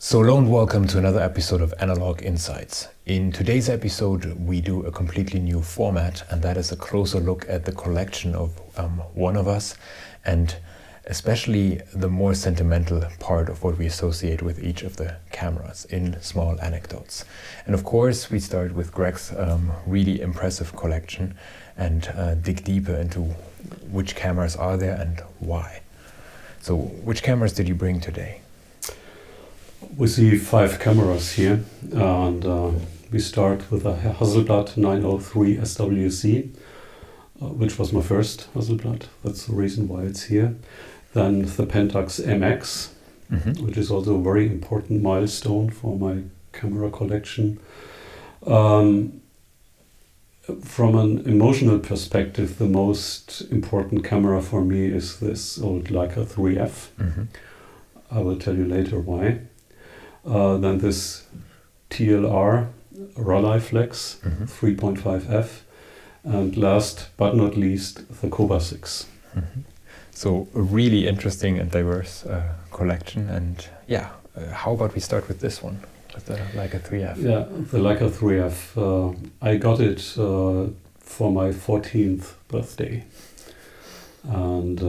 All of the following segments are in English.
So hello and welcome to another episode of Analog Insights. In today's episode we do a completely new format, and that is a closer look at the collection of one of us, and especially the more sentimental part of what we associate with each of the cameras in small anecdotes. And of course we start with Greg's really impressive collection and dig deeper into which cameras are there and why. So which cameras did you bring today? We see 5 cameras here, and we start with a Hasselblad 903 SWC, which was my first Hasselblad. That's the reason why it's here. Then the Pentax MX, which is also a very important milestone for my camera collection. From an emotional perspective, the most important camera for me is this old Leica IIIf. I will tell you later why. Then this TLR Rolleiflex 3.5F, and last but not least the Kowa Six. So a really interesting and diverse collection, and how about we start with this one, with the Leica IIIf? Yeah, the Leica IIIf. I got it for my 14th birthday, and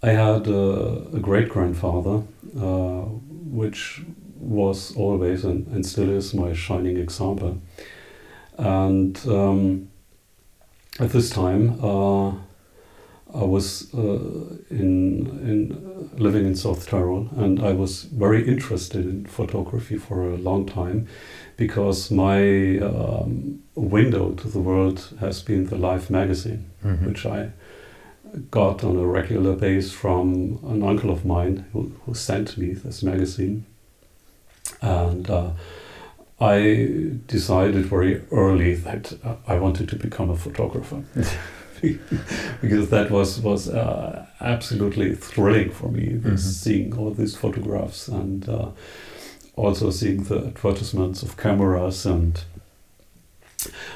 I had a great-grandfather which was always and still is my shining example. And at this time, I was living in South Tyrol, and I was very interested in photography for a long time, because my window to the world has been the Life magazine, which I got on a regular basis from an uncle of mine who sent me this magazine. And I decided very early that I wanted to become a photographer. Because that was absolutely thrilling for me, seeing all these photographs, and also seeing the advertisements of cameras. And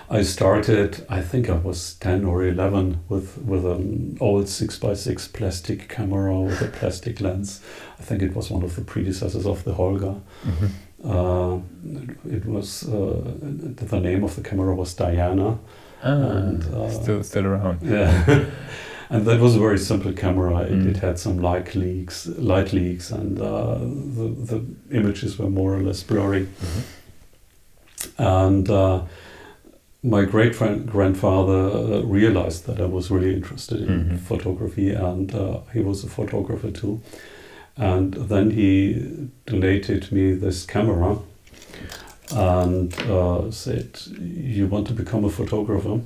I started, I think I was 10 or 11, with an old 6x6 plastic camera with a plastic lens. I think it was one of the predecessors of the Holga. It was, the name of the camera was Diana. And still around. Yeah. And that was a very simple camera. It had some light leaks, and the images were more or less blurry. And my great-grandfather realized that I was really interested in photography, and he was a photographer too. And then he donated me this camera and said, "You want to become a photographer?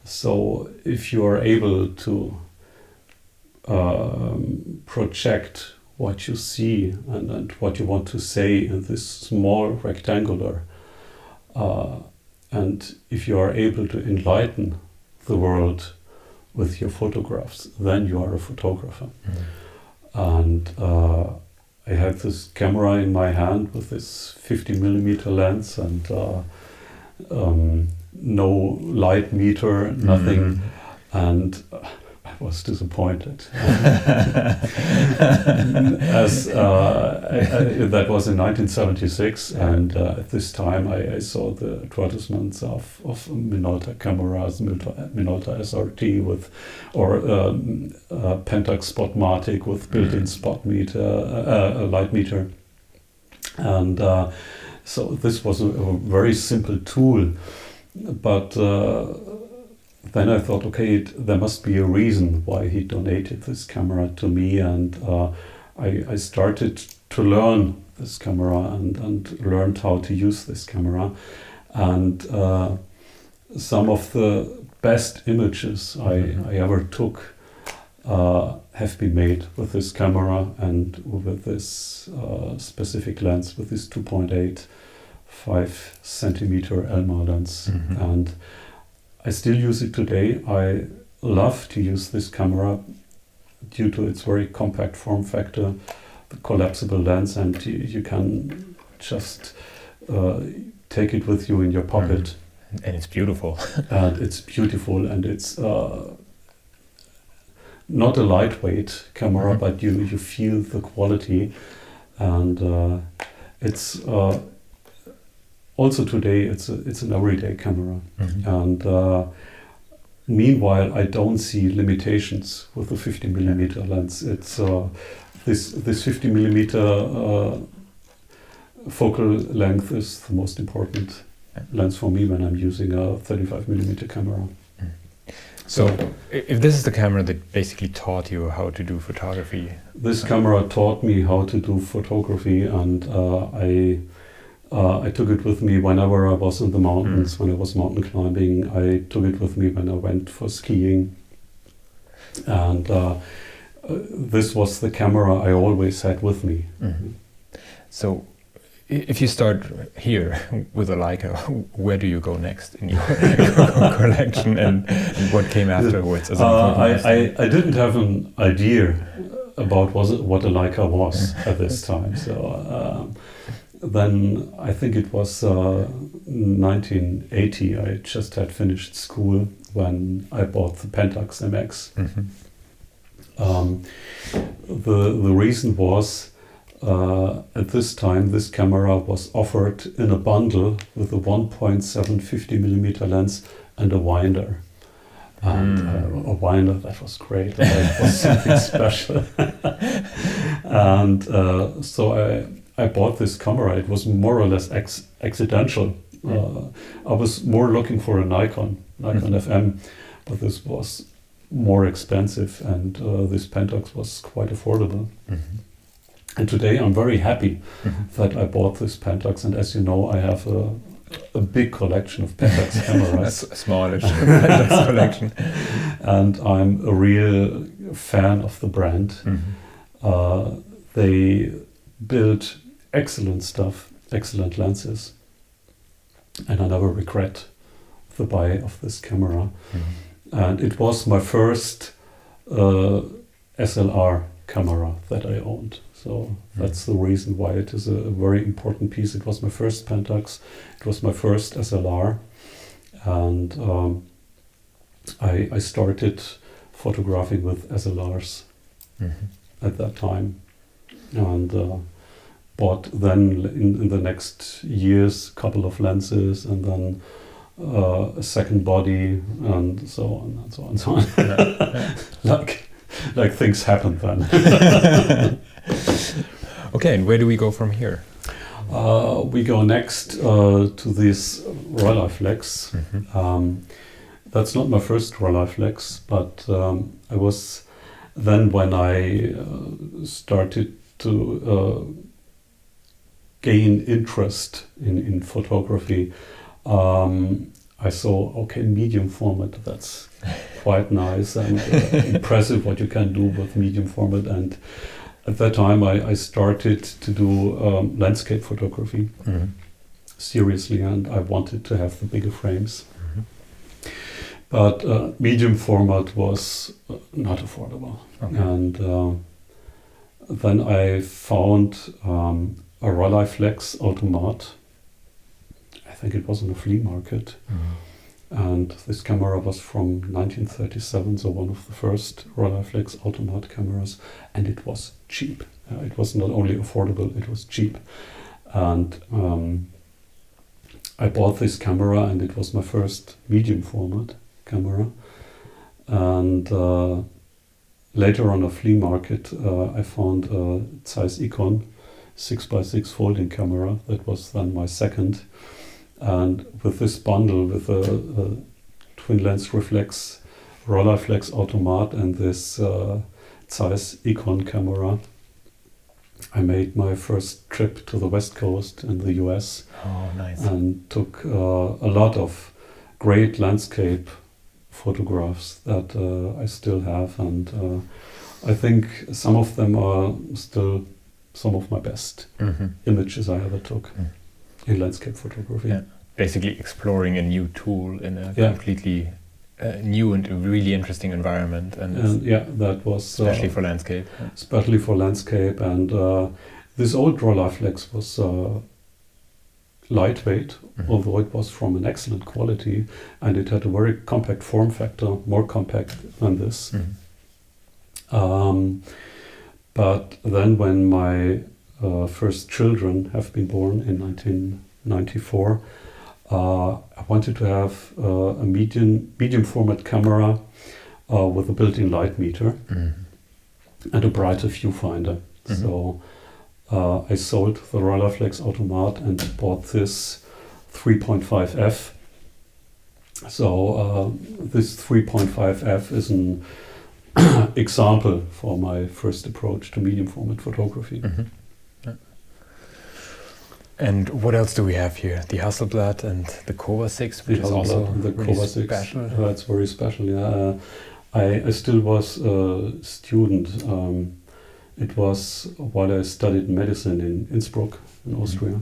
So if you are able to project what you see and what you want to say in this small rectangular, and if you are able to enlighten the world with your photographs, then you are a photographer." And I had this camera in my hand with this 50mm lens, and no light meter, nothing. And I was disappointed. As that was in 1976, and at this time I saw the advertisements of Minolta cameras, Minolta SRT or Pentax Spotmatic with built-in spot meter, light meter, and so this was a very simple tool, but. Then I thought, okay, there must be a reason why he donated this camera to me, and I started to learn this camera and learned how to use this camera. And some of the best images I ever took have been made with this camera and with this specific lens, with this 2.85 centimeter Elmar lens. And I still use it today. I love to use this camera due to its very compact form factor, the collapsible lens, and you can just take it with you in your pocket. And it's beautiful. And it's beautiful, and it's not a lightweight camera, but you feel the quality. and it's also today it's an everyday camera, and meanwhile I don't see limitations with the 50mm lens. It's this 50mm focal length is the most important lens for me when I'm using a 35mm camera. So, if this is the camera that basically taught you how to do photography, this camera taught me how to do photography, and I took it with me whenever I was in the mountains. When I was mountain climbing, I took it with me when I went for skiing, and this was the camera I always had with me. So, if you start here with a Leica, where do you go next in your collection, and what came afterwards? I didn't have an idea about what a Leica was at this time. So then I think it was 1980. I just had finished school when I bought the Pentax MX. The reason was, at this time, this camera was offered in a bundle with a 1.7 50mm lens and a winder. And a winder, that was great. That was something special. And so I bought this camera. It was more or less accidental. I was more looking for a Nikon FM, but this was more expensive, and this Pentax was quite affordable. And today I'm very happy that I bought this Pentax, and as you know, I have a big collection of Pentax cameras. A smallish Pentax collection. And I'm a real fan of the brand. They build excellent stuff, excellent lenses, and I never regret the buy of this camera. And it was my first SLR camera that I owned. So that's the reason why it is a very important piece. It was my first Pentax, it was my first SLR, and I started photographing with SLRs at that time, and bought then in the next years a couple of lenses, and then a second body, and so on and so on and so on. like things happen then. Okay, and where do we go from here? We go next to this Rolleiflex. That's not my first Rolleiflex, but I was then, when I started to gain interest in photography, I saw, okay, medium format, that's quite nice and impressive what you can do with medium format. And at that time I started to do landscape photography seriously, and I wanted to have the bigger frames. But medium format was not affordable. And then I found a Rolleiflex automat. I think it was in a flea market. And this camera was from 1937, so one of the first Rolleiflex automat cameras, and it was cheap. It was not only affordable, it was cheap. And I bought this camera, and it was my first medium format camera. And later on a flea market, I found a Zeiss Ikon 6x6 folding camera. That was then my second. And with this bundle, with a twin lens reflex Rolleiflex automat and this Zeiss Ikon camera, I made my first trip to the West Coast in the US. Oh, nice. And took a lot of great landscape photographs that I still have, and I think some of them are still some of my best images I ever took in landscape photography. Yeah. Basically exploring a new tool in a completely new and really interesting environment, and yeah, that was especially for landscape. Especially for landscape, and this old Rolleiflex was lightweight, although it was from an excellent quality, and it had a very compact form factor, more compact than this. But then when my first children have been born in 1994, I wanted to have a medium format camera with a built-in light meter and a brighter viewfinder. So I sold the Rolleiflex Automat and bought this 3.5F. So this 3.5F is an example for my first approach to medium format photography. And what else do we have here? The Hasselblad and the Kowa Six, which is also the really Kowa Six. special. That's very special. Yeah, I still was a student. It was while I studied medicine in Innsbruck, in Austria,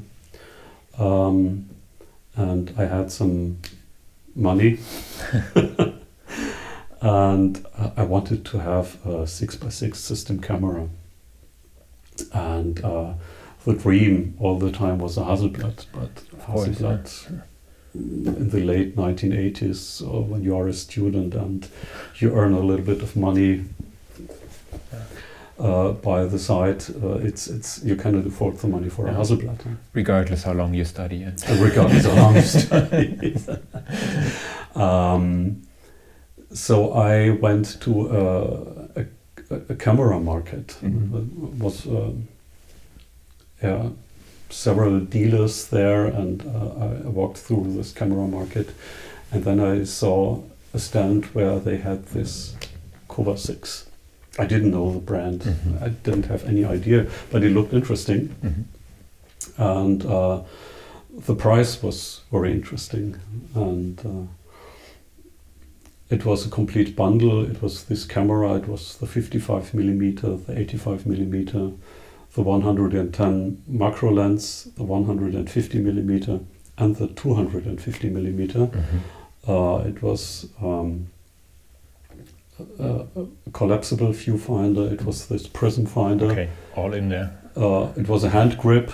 and I had some money, and I wanted to have a 6x6 system camera, and the dream all the time was a Hasselblad, but Hasselblad in the late 1980s, when you are a student and you earn a little bit of money by the side, it's you cannot afford the money for a Hasselblad. Regardless how long you study. Regardless how long you study. So I went to a camera market. It was several dealers there, and I walked through this camera market, and then I saw a stand where they had this Kowa Six. I didn't know the brand. I didn't have any idea, but it looked interesting, and the price was very interesting, and it was a complete bundle. It was this camera. It was the 55mm, the 85mm, the 110 macro lens, the 150mm, and the 250mm. It was a collapsible viewfinder. It was this prism finder. Okay, all in there. It was a hand grip,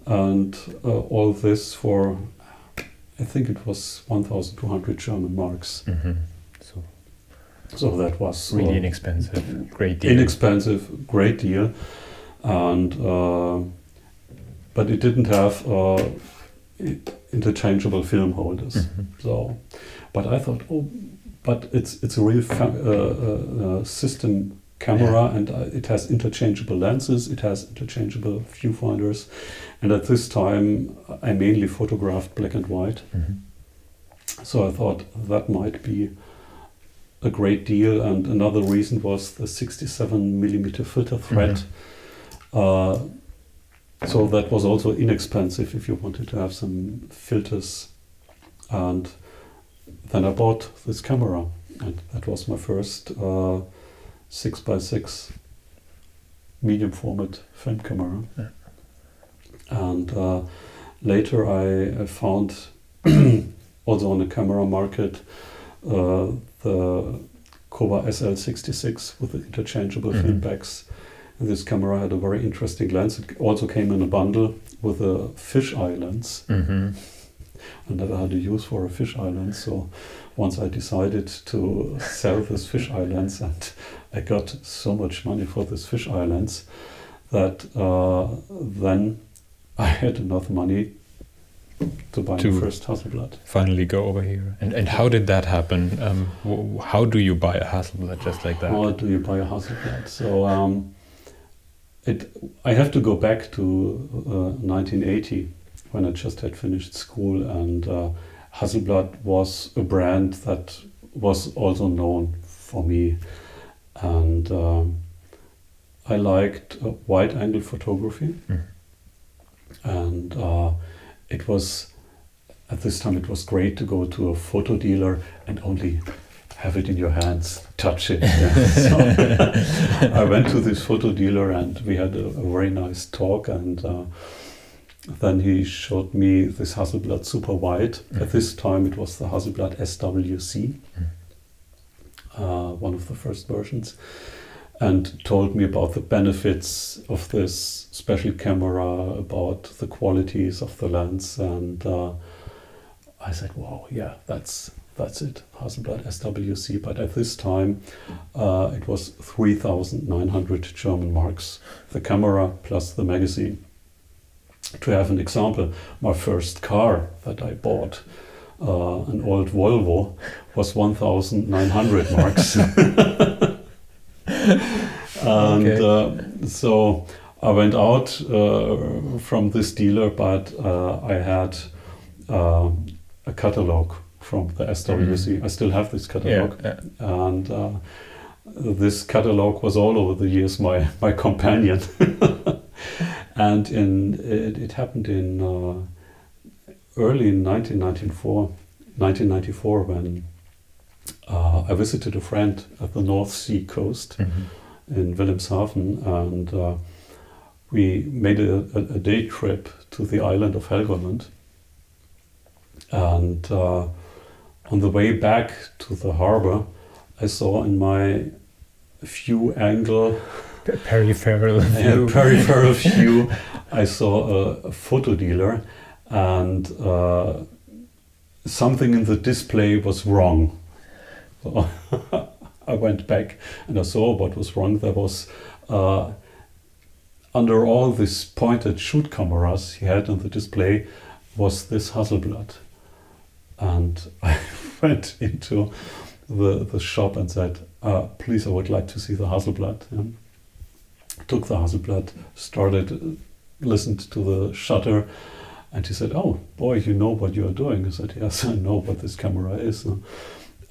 and all this for, I think it was 1,200 German marks. So that was really inexpensive, great deal. Inexpensive, great deal, and but it didn't have interchangeable film holders. So, but I thought, but it's a real system camera, and it has interchangeable lenses, it has interchangeable viewfinders, and at this time I mainly photographed black and white. So I thought that might be a great deal, and another reason was the 67mm filter thread. So that was also inexpensive if you wanted to have some filters, and then I bought this camera, and that was my first 6x6 medium format film camera. And later I found also on the camera market the Kowa SL66 with the interchangeable film backs. And this camera had a very interesting lens. It also came in a bundle with a fisheye lens. I never had a use for a fisheye lens, so once I decided to sell this fisheye lens, and I got so much money for this fisheye lens that then I had enough money to buy my first Hasselblad. Finally go over here. And how did that happen? How do you buy a Hasselblad just like that? How do you buy a Hasselblad? So I have to go back to 1980 when I just had finished school, and Hasselblad was a brand that was also known for me, and I liked wide-angle photography, and it was, at this time, it was great to go to a photo dealer and only have it in your hands, touch it. So I went to this photo dealer and we had a very nice talk, and then he showed me this Hasselblad super wide. At this time it was the Hasselblad SWC, one of the first versions, and told me about the benefits of this special camera, about the qualities of the lens, and I said, wow, yeah, that's that's it, Hasselblad SWC. But at this time, it was 3,900 German marks, the camera plus the magazine. To have an example, my first car that I bought, an old Volvo, was 1,900 marks. And so I went out from this dealer, but I had a catalog from the SWC. I still have this catalog. And this catalog was all over the years my companion. And it happened in early 1994 when I visited a friend at the North Sea coast in Wilhelmshaven, and we made a day trip to the island of Helgoland. And on the way back to the harbor, I saw in my view angle, peripheral view, I saw a photo dealer, and something in the display was wrong. So I went back and I saw what was wrong. There was under all these pointed shoot cameras he had on the display was this Hasselblad. And I went into the shop and said, please, I would like to see the Hasselblad. And took the Hasselblad, listened to the shutter, and he said, oh boy, you know what you are doing. I said, yes, I know what this camera is.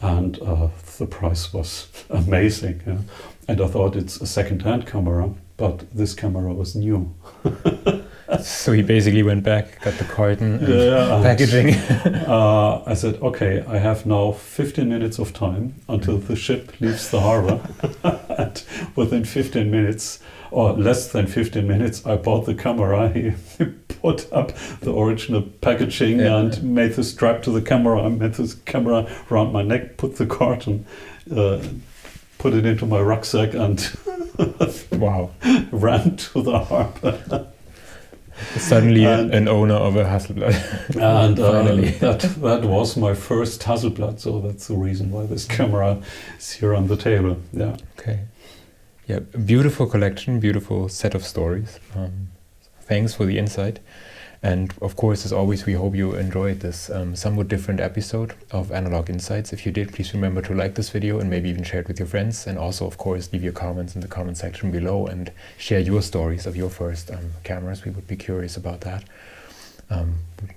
And the price was amazing. Yeah? And I thought it's a second-hand camera, but this camera was new. So he basically went back, got the carton and packaging. I said, okay, I have now 15 minutes of time until the ship leaves the harbor. And within 15 minutes, or less than 15 minutes, I bought the camera. He put up the original packaging and made the strap to the camera. I made this camera around my neck, put the carton, put it into my rucksack, and wow, ran to the harbor. Suddenly an owner of a Hasselblad. And that was my first Hasselblad, so that's the reason why this camera is here on the table. Yeah. Okay. Yeah, beautiful collection, beautiful set of stories. Thanks for the insight. And of course, as always, we hope you enjoyed this somewhat different episode of Analog Insights. If you did, please remember to like this video and maybe even share it with your friends. And also, of course, leave your comments in the comment section below and share your stories of your first cameras. We would be curious about that.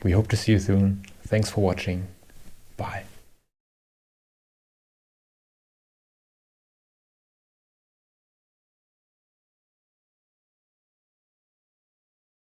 We hope to see you soon. Thanks for watching. Bye.